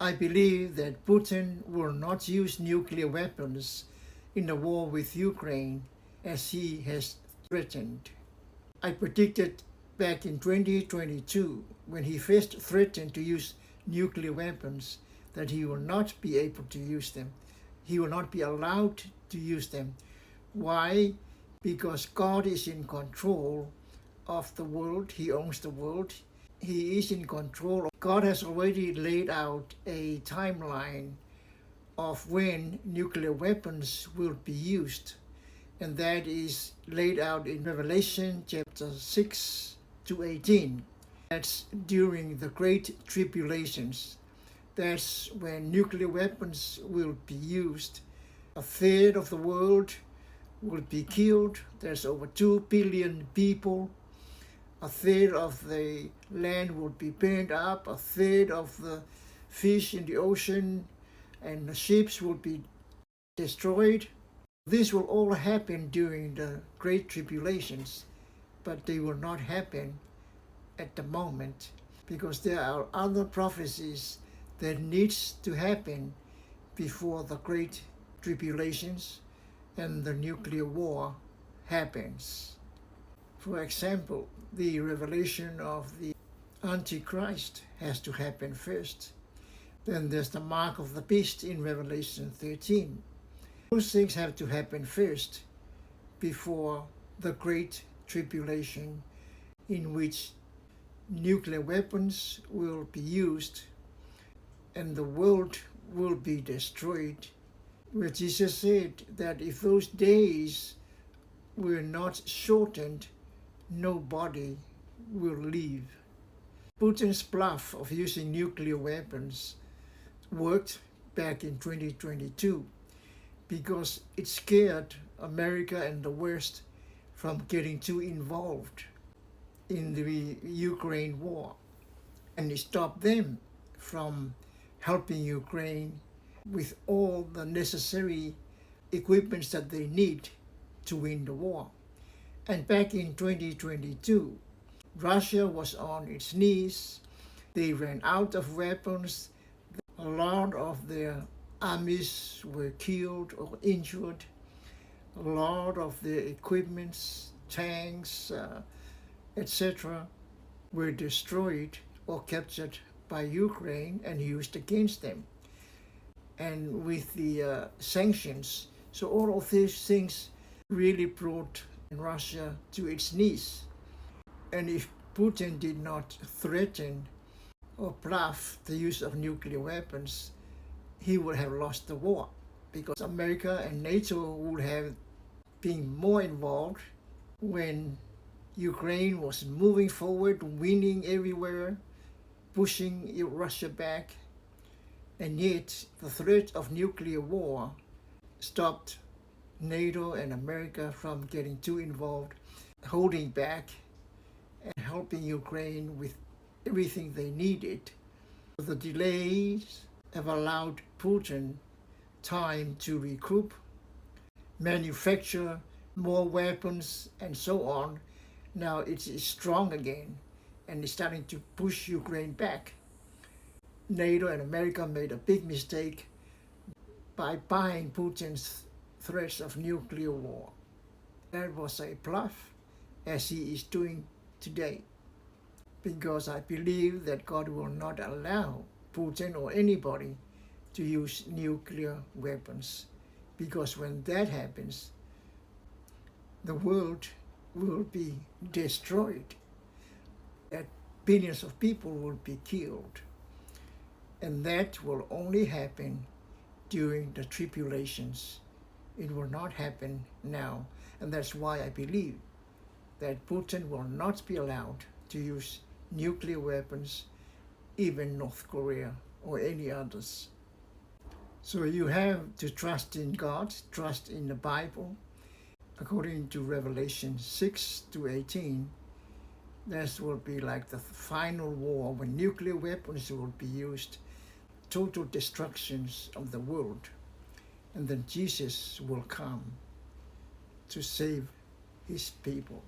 I believe that Putin will not use nuclear weapons in the war with Ukraine as he has threatened. I predicted back in 2022, when he first threatened to use nuclear weapons, that he will not be able to use them. He will not be allowed to use them. Why? Because God is in control of the world. He owns the world. He is in control. God has already laid out a timeline of when nuclear weapons will be used. And that is laid out in Revelation chapter 6 to 18. That's during the Great Tribulations. That's when nuclear weapons will be used. A third of the world will be killed. There's over 2 billion people. A third of the land will be burned up. A third of the fish in the ocean and the ships will be destroyed. This will all happen during the Great Tribulations, but they will not happen at the moment because there are other prophecies that needs to happen before the Great Tribulations and the nuclear war happens. For example, the revelation of the Antichrist has to happen first. Then there's the mark of the beast in Revelation 13. Those things have to happen first before the Great Tribulation, in which nuclear weapons will be used and the world will be destroyed. Where Jesus said that if those days were not shortened, nobody will live. Putin's bluff of using nuclear weapons worked back in 2022 because it scared America and the West from getting too involved in the Ukraine war. And it stopped them from helping Ukraine with all the necessary equipments that they need to win the war. And back in 2022, Russia was on its knees. They ran out of weapons. A lot of their armies were killed or injured. A lot of their equipments, tanks, etc., were destroyed or captured by Ukraine and used against them. And with the sanctions, so all of these things really brought Russia to its knees. And if Putin did not threaten or bluff the use of nuclear weapons, he would have lost the war, because America and NATO would have been more involved when Ukraine was moving forward, winning everywhere, pushing Russia back. And yet the threat of nuclear war stopped NATO and America from getting too involved, holding back and helping Ukraine with everything they needed. The delays have allowed Putin time to recoup, manufacture more weapons, and so on. Now it is strong again and is starting to push Ukraine back. NATO and America made a big mistake by buying Putin's threats of nuclear war. That was a bluff, as he is doing today, because I believe that God will not allow Putin or anybody to use nuclear weapons, because when that happens, the world will be destroyed, that billions of people will be killed. And that will only happen during the tribulations. It will not happen now. And that's why I believe that Putin will not be allowed to use nuclear weapons, even North Korea or any others. So you have to trust in God, trust in the Bible. According to Revelation 6 to 18, this will be like the final war when nuclear weapons will be used, total destructions of the world. And then Jesus will come to save his people.